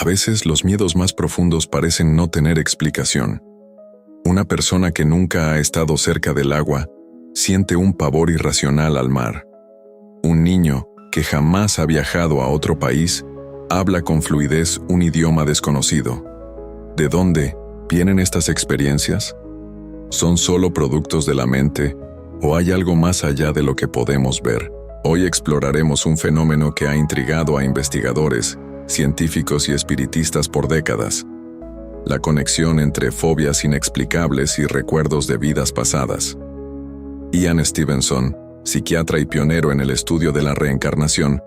A veces los miedos más profundos parecen no tener explicación. Una persona que nunca ha estado cerca del agua siente un pavor irracional al mar. Un niño que jamás ha viajado a otro país habla con fluidez un idioma desconocido. ¿De dónde vienen estas experiencias? ¿Son solo productos de la mente o hay algo más allá de lo que podemos ver? Hoy exploraremos un fenómeno que ha intrigado a investigadores, científicos y espiritistas por décadas: la conexión entre fobias inexplicables y recuerdos de vidas pasadas. Ian Stevenson, psiquiatra y pionero en el estudio de la reencarnación,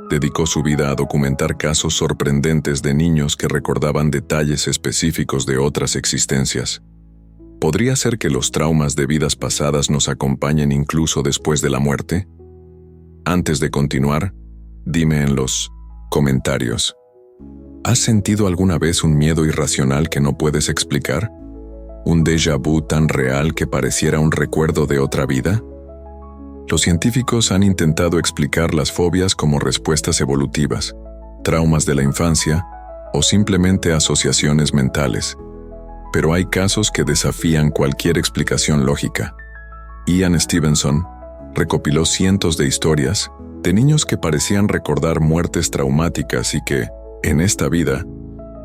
dedicó su vida a documentar casos sorprendentes de niños que recordaban detalles específicos de otras existencias. ¿Podría ser que los traumas de vidas pasadas nos acompañen incluso después de la muerte? Antes de continuar, dime en los comentarios: ¿has sentido alguna vez un miedo irracional que no puedes explicar? ¿Un déjà vu tan real que pareciera un recuerdo de otra vida? Los científicos han intentado explicar las fobias como respuestas evolutivas, traumas de la infancia o simplemente asociaciones mentales. Pero hay casos que desafían cualquier explicación lógica. Ian Stevenson recopiló cientos de historias de niños que parecían recordar muertes traumáticas y que, en esta vida,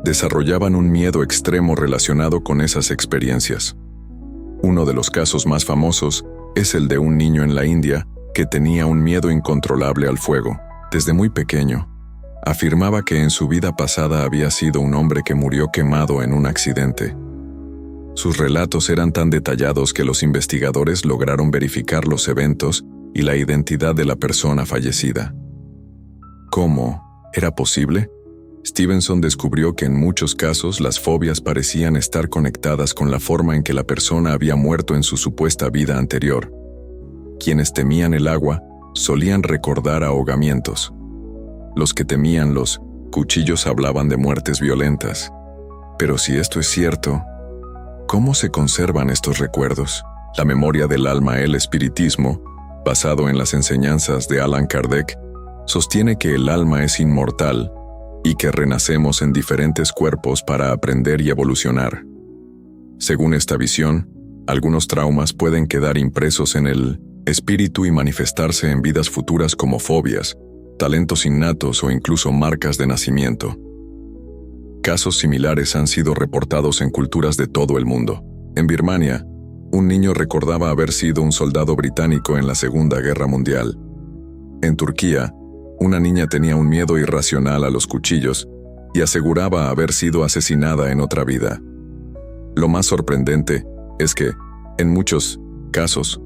desarrollaban un miedo extremo relacionado con esas experiencias. Uno de los casos más famosos es el de un niño en la India que tenía un miedo incontrolable al fuego. Desde muy pequeño, afirmaba que en su vida pasada había sido un hombre que murió quemado en un accidente. Sus relatos eran tan detallados que los investigadores lograron verificar los eventos y la identidad de la persona fallecida. ¿Cómo era posible? Stevenson descubrió que en muchos casos las fobias parecían estar conectadas con la forma en que la persona había muerto en su supuesta vida anterior. Quienes temían el agua solían recordar ahogamientos. Los que temían los cuchillos hablaban de muertes violentas. Pero si esto es cierto, ¿cómo se conservan estos recuerdos? La memoria del alma, el espiritismo, basado en las enseñanzas de Allan Kardec, sostiene que el alma es inmortal y que renacemos en diferentes cuerpos para aprender y evolucionar. Según esta visión, algunos traumas pueden quedar impresos en el espíritu y manifestarse en vidas futuras como fobias, talentos innatos o incluso marcas de nacimiento. Casos similares han sido reportados en culturas de todo el mundo. En Birmania, un niño recordaba haber sido un soldado británico en la Segunda Guerra Mundial. En Turquía, una niña tenía un miedo irracional a los cuchillos y aseguraba haber sido asesinada en otra vida. Lo más sorprendente es que, en muchos casos,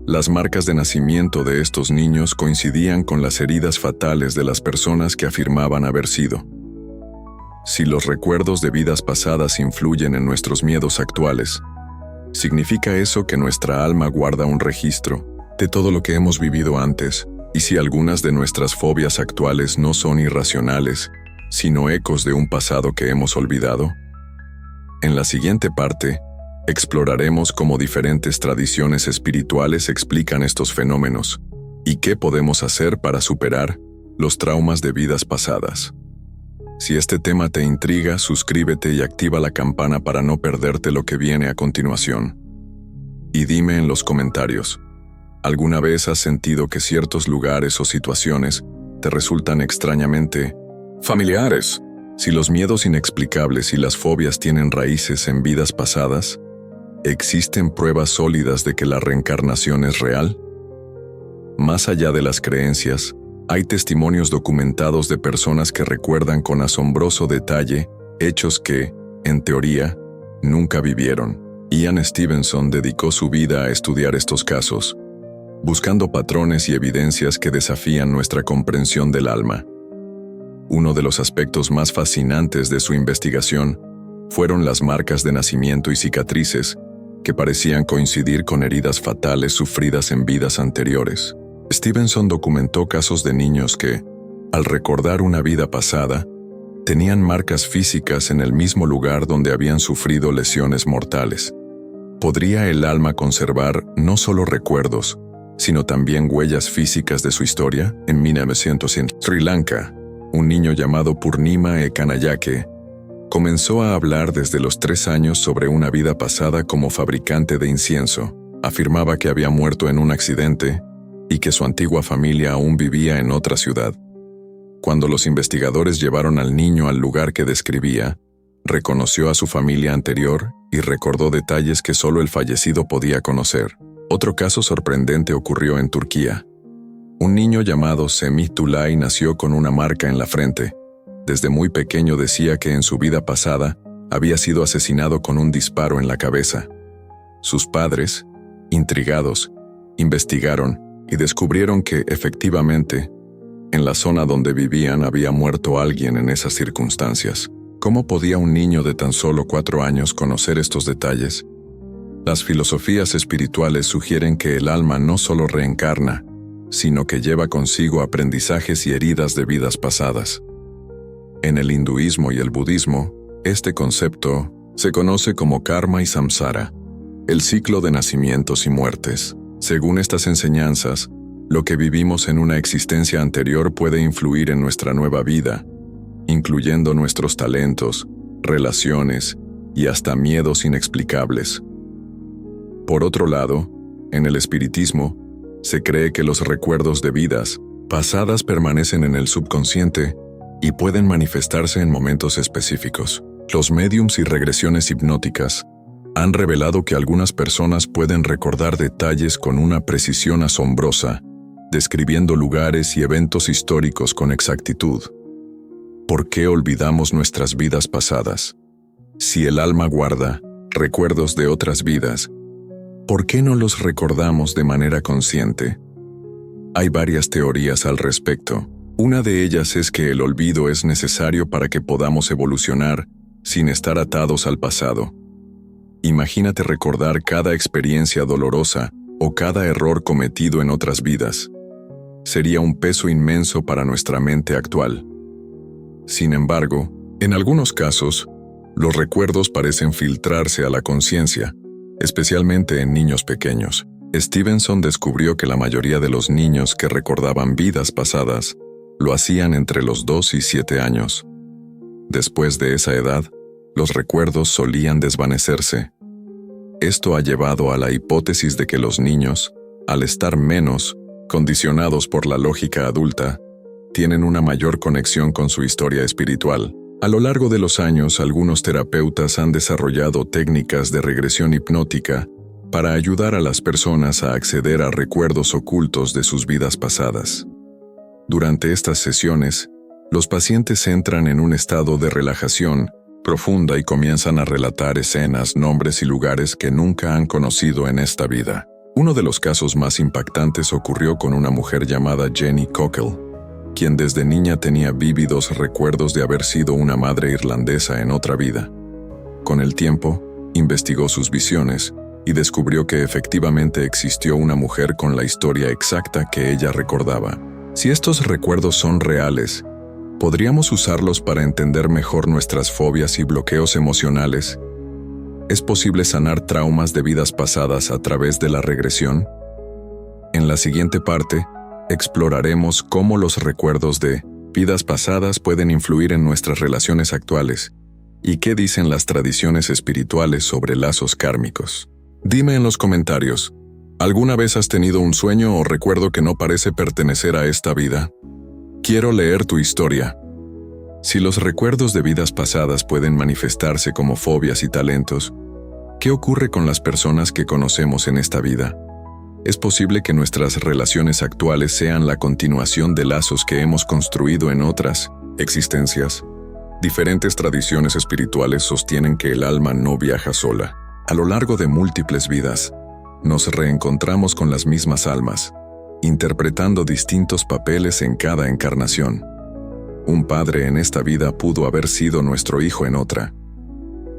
las marcas de nacimiento de estos niños coincidían con las heridas fatales de las personas que afirmaban haber sido. Si los recuerdos de vidas pasadas influyen en nuestros miedos actuales, ¿significa eso que nuestra alma guarda un registro de todo lo que hemos vivido antes? Y si algunas de nuestras fobias actuales no son irracionales, sino ecos de un pasado que hemos olvidado. En la siguiente parte, exploraremos cómo diferentes tradiciones espirituales explican estos fenómenos y qué podemos hacer para superar los traumas de vidas pasadas. Si este tema te intriga, suscríbete y activa la campana para no perderte lo que viene a continuación. Y dime en los comentarios: ¿alguna vez has sentido que ciertos lugares o situaciones te resultan extrañamente familiares? Si los miedos inexplicables y las fobias tienen raíces en vidas pasadas, ¿existen pruebas sólidas de que la reencarnación es real? Más allá de las creencias, hay testimonios documentados de personas que recuerdan con asombroso detalle hechos que, en teoría, nunca vivieron. Ian Stevenson dedicó su vida a estudiar estos casos, buscando patrones y evidencias que desafían nuestra comprensión del alma. Uno de los aspectos más fascinantes de su investigación fueron las marcas de nacimiento y cicatrices que parecían coincidir con heridas fatales sufridas en vidas anteriores. Stevenson documentó casos de niños que, al recordar una vida pasada, tenían marcas físicas en el mismo lugar donde habían sufrido lesiones mortales. ¿Podría el alma conservar no solo recuerdos, sino también huellas físicas de su historia? En 1900, en Sri Lanka, un niño llamado Purnima Ekanayake, comenzó a hablar desde los 3 años sobre una vida pasada como fabricante de incienso. Afirmaba que había muerto en un accidente y que su antigua familia aún vivía en otra ciudad. Cuando los investigadores llevaron al niño al lugar que describía, reconoció a su familia anterior y recordó detalles que solo el fallecido podía conocer. Otro caso sorprendente ocurrió en Turquía. Un niño llamado Semih Tulay nació con una marca en la frente. Desde muy pequeño decía que en su vida pasada había sido asesinado con un disparo en la cabeza. Sus padres, intrigados, investigaron y descubrieron que, efectivamente, en la zona donde vivían había muerto alguien en esas circunstancias. ¿Cómo podía un niño de tan solo 4 años conocer estos detalles? Las filosofías espirituales sugieren que el alma no solo reencarna, sino que lleva consigo aprendizajes y heridas de vidas pasadas. En el hinduismo y el budismo, este concepto se conoce como karma y samsara, el ciclo de nacimientos y muertes. Según estas enseñanzas, lo que vivimos en una existencia anterior puede influir en nuestra nueva vida, incluyendo nuestros talentos, relaciones y hasta miedos inexplicables. Por otro lado, en el espiritismo, se cree que los recuerdos de vidas pasadas permanecen en el subconsciente y pueden manifestarse en momentos específicos. Los médiums y regresiones hipnóticas han revelado que algunas personas pueden recordar detalles con una precisión asombrosa, describiendo lugares y eventos históricos con exactitud. ¿Por qué olvidamos nuestras vidas pasadas? Si el alma guarda recuerdos de otras vidas, ¿por qué no los recordamos de manera consciente? Hay varias teorías al respecto. Una de ellas es que el olvido es necesario para que podamos evolucionar sin estar atados al pasado. Imagínate recordar cada experiencia dolorosa o cada error cometido en otras vidas. Sería un peso inmenso para nuestra mente actual. Sin embargo, en algunos casos, los recuerdos parecen filtrarse a la conciencia, especialmente en niños pequeños. Stevenson descubrió que la mayoría de los niños que recordaban vidas pasadas lo hacían entre los 2 y 7 años. Después de esa edad, los recuerdos solían desvanecerse. Esto ha llevado a la hipótesis de que los niños, al estar menos condicionados por la lógica adulta, tienen una mayor conexión con su historia espiritual. A lo largo de los años, algunos terapeutas han desarrollado técnicas de regresión hipnótica para ayudar a las personas a acceder a recuerdos ocultos de sus vidas pasadas. Durante estas sesiones, los pacientes entran en un estado de relajación profunda y comienzan a relatar escenas, nombres y lugares que nunca han conocido en esta vida. Uno de los casos más impactantes ocurrió con una mujer llamada Jenny Cockle, quien desde niña tenía vívidos recuerdos de haber sido una madre irlandesa en otra vida. Con el tiempo, investigó sus visiones y descubrió que efectivamente existió una mujer con la historia exacta que ella recordaba. Si estos recuerdos son reales, ¿podríamos usarlos para entender mejor nuestras fobias y bloqueos emocionales? ¿Es posible sanar traumas de vidas pasadas a través de la regresión? En la siguiente parte, exploraremos cómo los recuerdos de vidas pasadas pueden influir en nuestras relaciones actuales y qué dicen las tradiciones espirituales sobre lazos kármicos. Dime en los comentarios, ¿alguna vez has tenido un sueño o recuerdo que no parece pertenecer a esta vida? Quiero leer tu historia. Si los recuerdos de vidas pasadas pueden manifestarse como fobias y talentos, ¿qué ocurre con las personas que conocemos en esta vida? ¿Es posible que nuestras relaciones actuales sean la continuación de lazos que hemos construido en otras existencias? Diferentes tradiciones espirituales sostienen que el alma no viaja sola. A lo largo de múltiples vidas, nos reencontramos con las mismas almas, interpretando distintos papeles en cada encarnación. Un padre en esta vida pudo haber sido nuestro hijo en otra.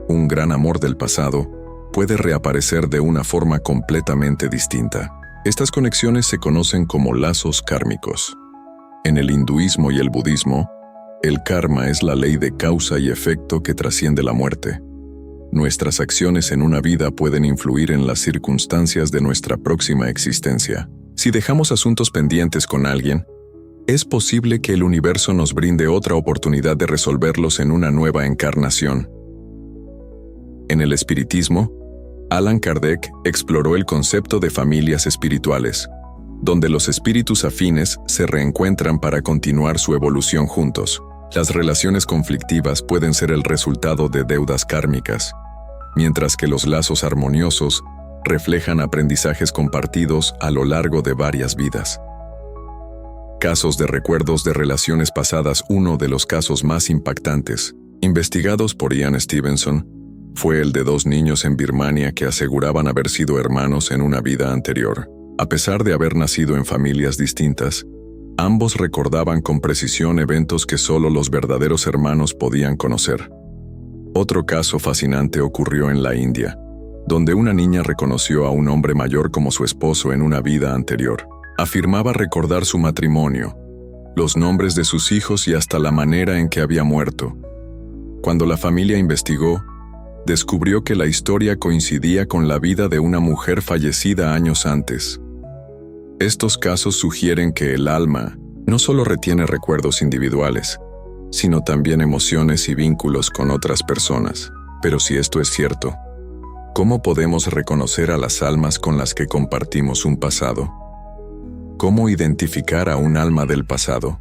Un gran amor del pasado puede reaparecer de una forma completamente distinta. Estas conexiones se conocen como lazos kármicos. En el hinduismo y el budismo, el karma es la ley de causa y efecto que trasciende la muerte. Nuestras acciones en una vida pueden influir en las circunstancias de nuestra próxima existencia. Si dejamos asuntos pendientes con alguien, es posible que el universo nos brinde otra oportunidad de resolverlos en una nueva encarnación. En el espiritismo, Allan Kardec exploró el concepto de familias espirituales, donde los espíritus afines se reencuentran para continuar su evolución juntos. Las relaciones conflictivas pueden ser el resultado de deudas kármicas, mientras que los lazos armoniosos reflejan aprendizajes compartidos a lo largo de varias vidas. Casos de recuerdos de relaciones pasadas. Uno de los casos más impactantes, investigados por Ian Stevenson, fue el de dos niños en Birmania que aseguraban haber sido hermanos en una vida anterior. A pesar de haber nacido en familias distintas, ambos recordaban con precisión eventos que solo los verdaderos hermanos podían conocer. Otro caso fascinante ocurrió en la India, donde una niña reconoció a un hombre mayor como su esposo en una vida anterior. Afirmaba recordar su matrimonio, los nombres de sus hijos y hasta la manera en que había muerto. Cuando la familia investigó, descubrió que la historia coincidía con la vida de una mujer fallecida años antes. Estos casos sugieren que el alma no solo retiene recuerdos individuales, sino también emociones y vínculos con otras personas. Pero si esto es cierto, ¿cómo podemos reconocer a las almas con las que compartimos un pasado? ¿Cómo identificar a un alma del pasado?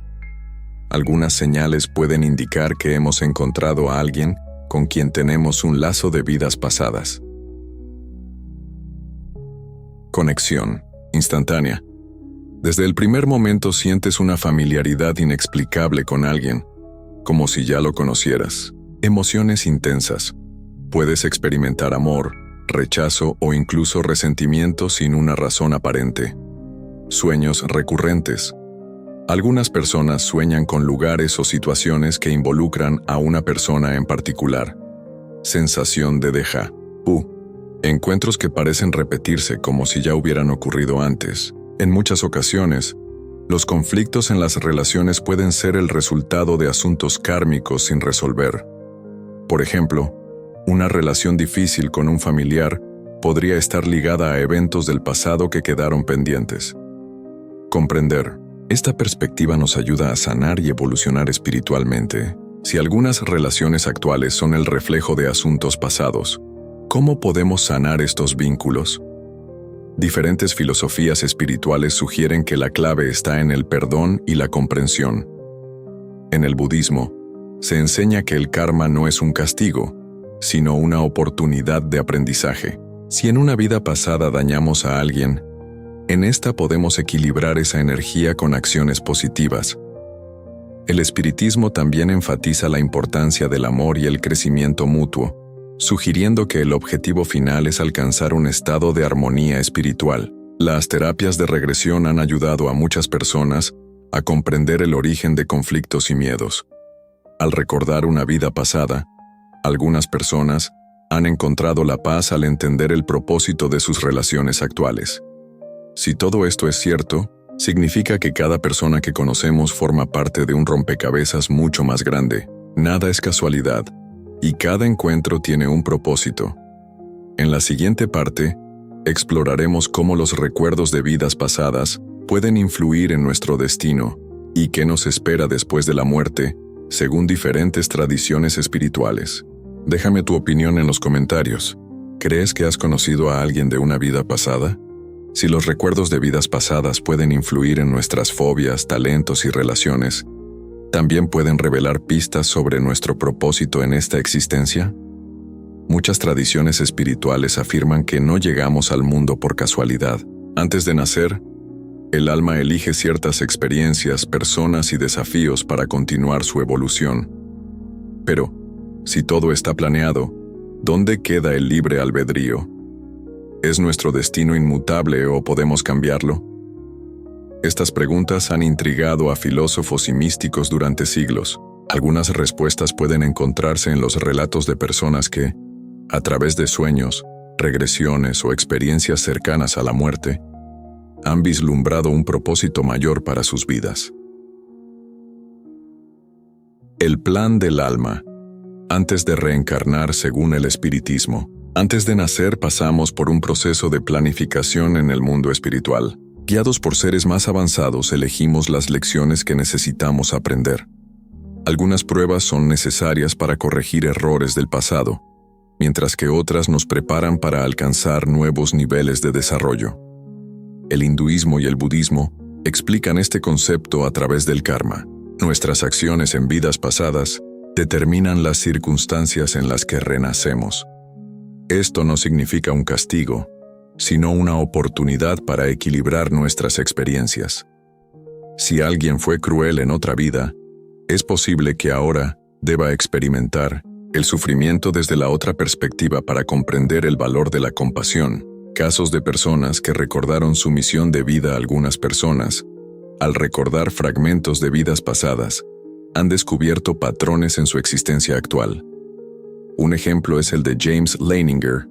Algunas señales pueden indicar que hemos encontrado a alguien con quien tenemos un lazo de vidas pasadas. Conexión instantánea. Desde el primer momento sientes una familiaridad inexplicable con alguien, como si ya lo conocieras. Emociones intensas. Puedes experimentar amor, rechazo o incluso resentimiento sin una razón aparente. Sueños recurrentes. Algunas personas sueñan con lugares o situaciones que involucran a una persona en particular. Sensación de déjà vu. Encuentros que parecen repetirse como si ya hubieran ocurrido antes. En muchas ocasiones, los conflictos en las relaciones pueden ser el resultado de asuntos kármicos sin resolver. Por ejemplo, una relación difícil con un familiar podría estar ligada a eventos del pasado que quedaron pendientes. Comprender. Esta perspectiva nos ayuda a sanar y evolucionar espiritualmente. Si algunas relaciones actuales son el reflejo de asuntos pasados, ¿cómo podemos sanar estos vínculos? Diferentes filosofías espirituales sugieren que la clave está en el perdón y la comprensión. En el budismo, se enseña que el karma no es un castigo, sino una oportunidad de aprendizaje. Si en una vida pasada dañamos a alguien, en esta podemos equilibrar esa energía con acciones positivas. El espiritismo también enfatiza la importancia del amor y el crecimiento mutuo, sugiriendo que el objetivo final es alcanzar un estado de armonía espiritual. Las terapias de regresión han ayudado a muchas personas a comprender el origen de conflictos y miedos. Al recordar una vida pasada, algunas personas han encontrado la paz al entender el propósito de sus relaciones actuales. Si todo esto es cierto, significa que cada persona que conocemos forma parte de un rompecabezas mucho más grande. Nada es casualidad, y cada encuentro tiene un propósito. En la siguiente parte, exploraremos cómo los recuerdos de vidas pasadas pueden influir en nuestro destino y qué nos espera después de la muerte, según diferentes tradiciones espirituales. Déjame tu opinión en los comentarios. ¿Crees que has conocido a alguien de una vida pasada? Si los recuerdos de vidas pasadas pueden influir en nuestras fobias, talentos y relaciones, ¿también pueden revelar pistas sobre nuestro propósito en esta existencia? Muchas tradiciones espirituales afirman que no llegamos al mundo por casualidad. Antes de nacer, el alma elige ciertas experiencias, personas y desafíos para continuar su evolución. Pero, si todo está planeado, ¿dónde queda el libre albedrío? ¿Es nuestro destino inmutable o podemos cambiarlo? Estas preguntas han intrigado a filósofos y místicos durante siglos. Algunas respuestas pueden encontrarse en los relatos de personas que, a través de sueños, regresiones o experiencias cercanas a la muerte, han vislumbrado un propósito mayor para sus vidas. El plan del alma. Antes de reencarnar según el espiritismo. Antes de nacer pasamos por un proceso de planificación en el mundo espiritual. Guiados por seres más avanzados, elegimos las lecciones que necesitamos aprender. Algunas pruebas son necesarias para corregir errores del pasado, mientras que otras nos preparan para alcanzar nuevos niveles de desarrollo. El hinduismo y el budismo explican este concepto a través del karma. Nuestras acciones en vidas pasadas determinan las circunstancias en las que renacemos. Esto no significa un castigo, sino una oportunidad para equilibrar nuestras experiencias. Si alguien fue cruel en otra vida, es posible que ahora deba experimentar el sufrimiento desde la otra perspectiva para comprender el valor de la compasión. Casos de personas que recordaron su misión de vida a algunas personas, al recordar fragmentos de vidas pasadas, han descubierto patrones en su existencia actual. Un ejemplo es el de James Leininger,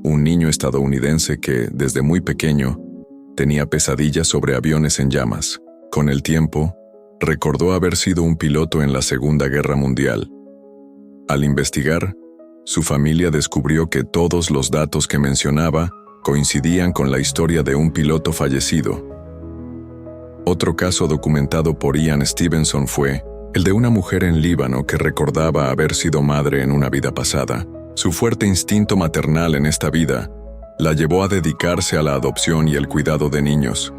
un niño estadounidense que, desde muy pequeño, tenía pesadillas sobre aviones en llamas. Con el tiempo, recordó haber sido un piloto en la Segunda Guerra Mundial. Al investigar, su familia descubrió que todos los datos que mencionaba coincidían con la historia de un piloto fallecido. Otro caso documentado por Ian Stevenson fue el de una mujer en Líbano que recordaba haber sido madre en una vida pasada. Su fuerte instinto maternal en esta vida la llevó a dedicarse a la adopción y el cuidado de niños,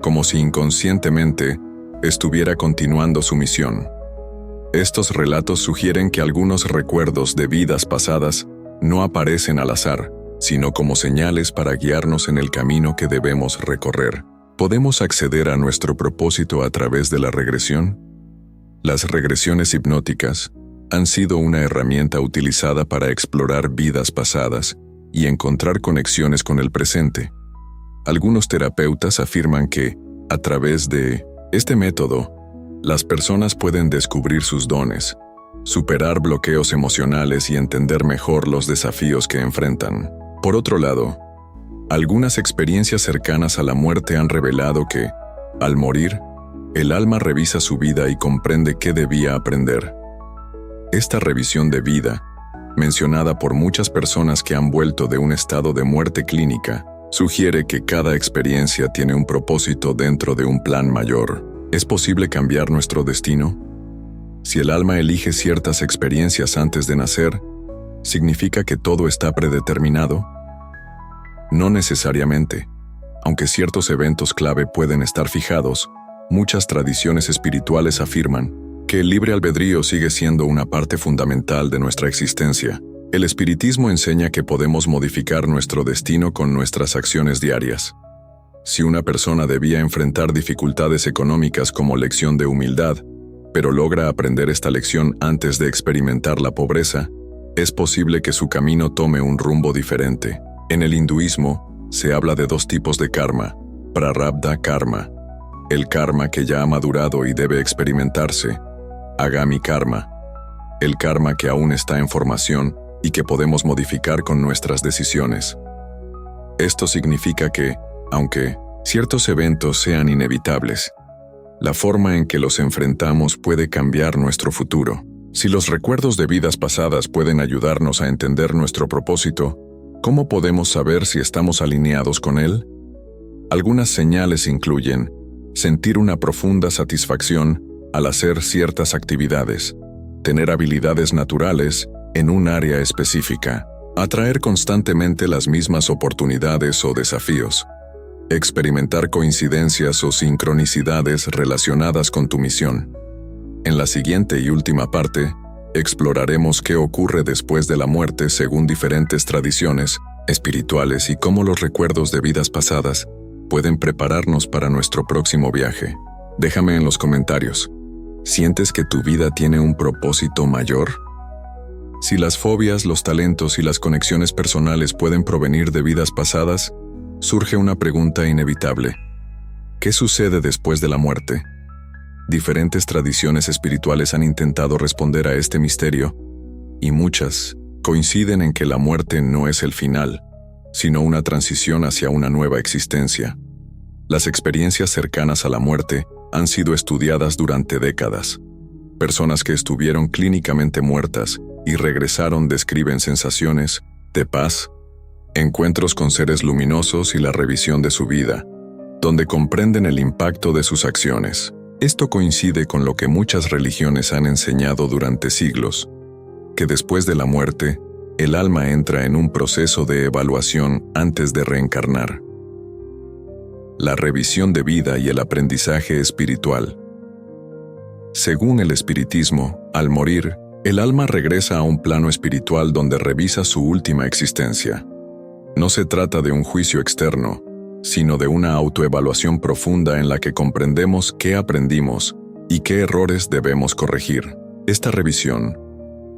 como si inconscientemente estuviera continuando su misión. Estos relatos sugieren que algunos recuerdos de vidas pasadas no aparecen al azar, sino como señales para guiarnos en el camino que debemos recorrer. ¿Podemos acceder a nuestro propósito a través de la regresión? Las regresiones hipnóticas han sido una herramienta utilizada para explorar vidas pasadas y encontrar conexiones con el presente. Algunos terapeutas afirman que, a través de este método, las personas pueden descubrir sus dones, superar bloqueos emocionales y entender mejor los desafíos que enfrentan. Por otro lado, algunas experiencias cercanas a la muerte han revelado que, al morir, el alma revisa su vida y comprende qué debía aprender. Esta revisión de vida, mencionada por muchas personas que han vuelto de un estado de muerte clínica, sugiere que cada experiencia tiene un propósito dentro de un plan mayor. ¿Es posible cambiar nuestro destino? Si el alma elige ciertas experiencias antes de nacer, ¿significa que todo está predeterminado? No necesariamente. Aunque ciertos eventos clave pueden estar fijados, muchas tradiciones espirituales afirman que el libre albedrío sigue siendo una parte fundamental de nuestra existencia. El espiritismo enseña que podemos modificar nuestro destino con nuestras acciones diarias. Si una persona debía enfrentar dificultades económicas como lección de humildad, pero logra aprender esta lección antes de experimentar la pobreza, es posible que su camino tome un rumbo diferente. En el hinduismo, se habla de dos tipos de karma: prarabdha karma, el karma que ya ha madurado y debe experimentarse; agami karma, el karma que aún está en formación y que podemos modificar con nuestras decisiones. Esto significa que, aunque ciertos eventos sean inevitables, la forma en que los enfrentamos puede cambiar nuestro futuro. Si los recuerdos de vidas pasadas pueden ayudarnos a entender nuestro propósito, ¿cómo podemos saber si estamos alineados con él? Algunas señales incluyen sentir una profunda satisfacción al hacer ciertas actividades, tener habilidades naturales en un área específica, atraer constantemente las mismas oportunidades o desafíos, experimentar coincidencias o sincronicidades relacionadas con tu misión. En la siguiente y última parte, exploraremos qué ocurre después de la muerte según diferentes tradiciones espirituales y cómo los recuerdos de vidas pasadas pueden prepararnos para nuestro próximo viaje. Déjame en los comentarios, ¿sientes que tu vida tiene un propósito mayor? Si las fobias, los talentos y las conexiones personales pueden provenir de vidas pasadas, surge una pregunta inevitable: ¿qué sucede después de la muerte? Diferentes tradiciones espirituales han intentado responder a este misterio, y muchas coinciden en que la muerte no es el final, sino una transición hacia una nueva existencia. Las experiencias cercanas a la muerte han sido estudiadas durante décadas. Personas que estuvieron clínicamente muertas y regresaron describen sensaciones de paz, encuentros con seres luminosos y la revisión de su vida, donde comprenden el impacto de sus acciones. Esto coincide con lo que muchas religiones han enseñado durante siglos, que después de la muerte, el alma entra en un proceso de evaluación antes de reencarnar. La revisión de vida y el aprendizaje espiritual. Según el espiritismo, al morir, el alma regresa a un plano espiritual donde revisa su última existencia. No se trata de un juicio externo, sino de una autoevaluación profunda en la que comprendemos qué aprendimos y qué errores debemos corregir. Esta revisión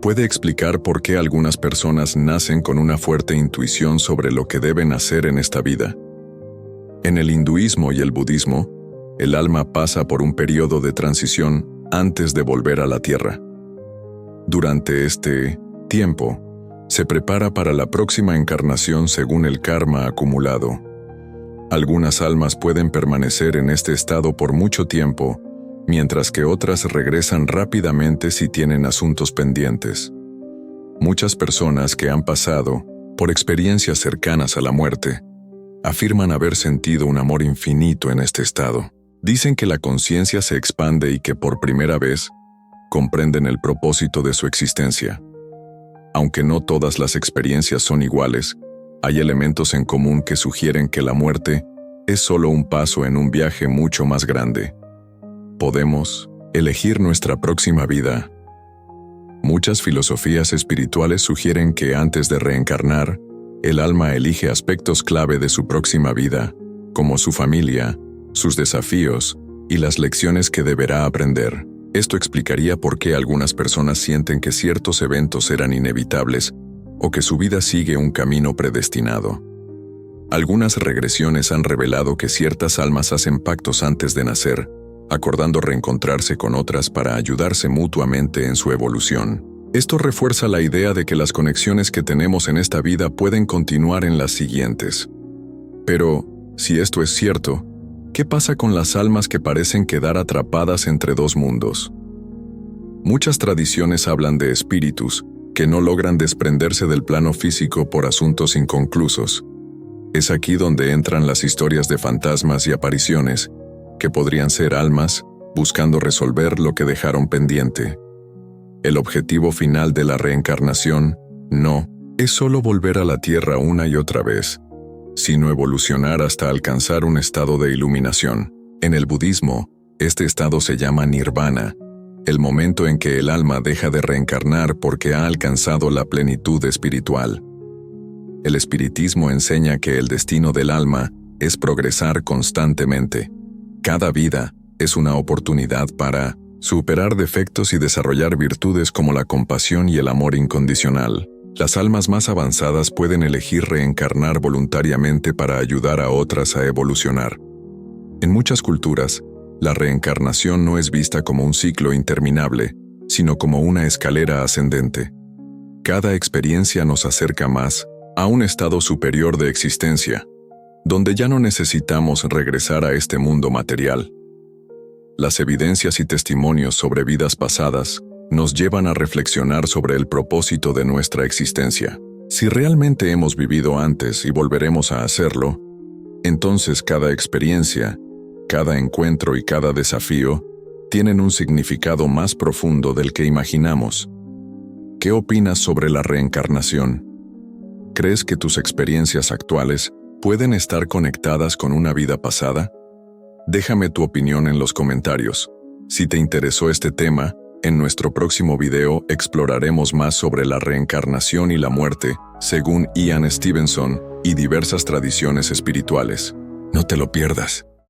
puede explicar por qué algunas personas nacen con una fuerte intuición sobre lo que deben hacer en esta vida. En el hinduismo y el budismo, el alma pasa por un periodo de transición antes de volver a la tierra. Durante este tiempo, se prepara para la próxima encarnación según el karma acumulado. Algunas almas pueden permanecer en este estado por mucho tiempo, mientras que otras regresan rápidamente si tienen asuntos pendientes. Muchas personas que han pasado por experiencias cercanas a la muerte afirman haber sentido un amor infinito en este estado. Dicen que la conciencia se expande y que por primera vez comprenden el propósito de su existencia. Aunque no todas las experiencias son iguales, hay elementos en común que sugieren que la muerte es solo un paso en un viaje mucho más grande. Podemos elegir nuestra próxima vida. Muchas filosofías espirituales sugieren que antes de reencarnar, el alma elige aspectos clave de su próxima vida, como su familia, sus desafíos y las lecciones que deberá aprender. Esto explicaría por qué algunas personas sienten que ciertos eventos eran inevitables o que su vida sigue un camino predestinado. Algunas regresiones han revelado que ciertas almas hacen pactos antes de nacer, acordando reencontrarse con otras para ayudarse mutuamente en su evolución. Esto refuerza la idea de que las conexiones que tenemos en esta vida pueden continuar en las siguientes. Pero, si esto es cierto, ¿qué pasa con las almas que parecen quedar atrapadas entre dos mundos? Muchas tradiciones hablan de espíritus que no logran desprenderse del plano físico por asuntos inconclusos. Es aquí donde entran las historias de fantasmas y apariciones, que podrían ser almas buscando resolver lo que dejaron pendiente. El objetivo final de la reencarnación no es solo volver a la tierra una y otra vez, sino evolucionar hasta alcanzar un estado de iluminación. En el budismo, este estado se llama nirvana, el momento en que el alma deja de reencarnar porque ha alcanzado la plenitud espiritual. El espiritismo enseña que el destino del alma es progresar constantemente. Cada vida es una oportunidad para superar defectos y desarrollar virtudes como la compasión y el amor incondicional. Las almas más avanzadas pueden elegir reencarnar voluntariamente para ayudar a otras a evolucionar. En muchas culturas, la reencarnación no es vista como un ciclo interminable, sino como una escalera ascendente. Cada experiencia nos acerca más a un estado superior de existencia, donde ya no necesitamos regresar a este mundo material. Las evidencias y testimonios sobre vidas pasadas nos llevan a reflexionar sobre el propósito de nuestra existencia. Si realmente hemos vivido antes y volveremos a hacerlo, entonces cada experiencia, cada encuentro y cada desafío tienen un significado más profundo del que imaginamos. ¿Qué opinas sobre la reencarnación? ¿Crees que tus experiencias actuales pueden estar conectadas con una vida pasada? Déjame tu opinión en los comentarios. Si te interesó este tema, en nuestro próximo video exploraremos más sobre la reencarnación y la muerte, según Ian Stevenson, y diversas tradiciones espirituales. No te lo pierdas.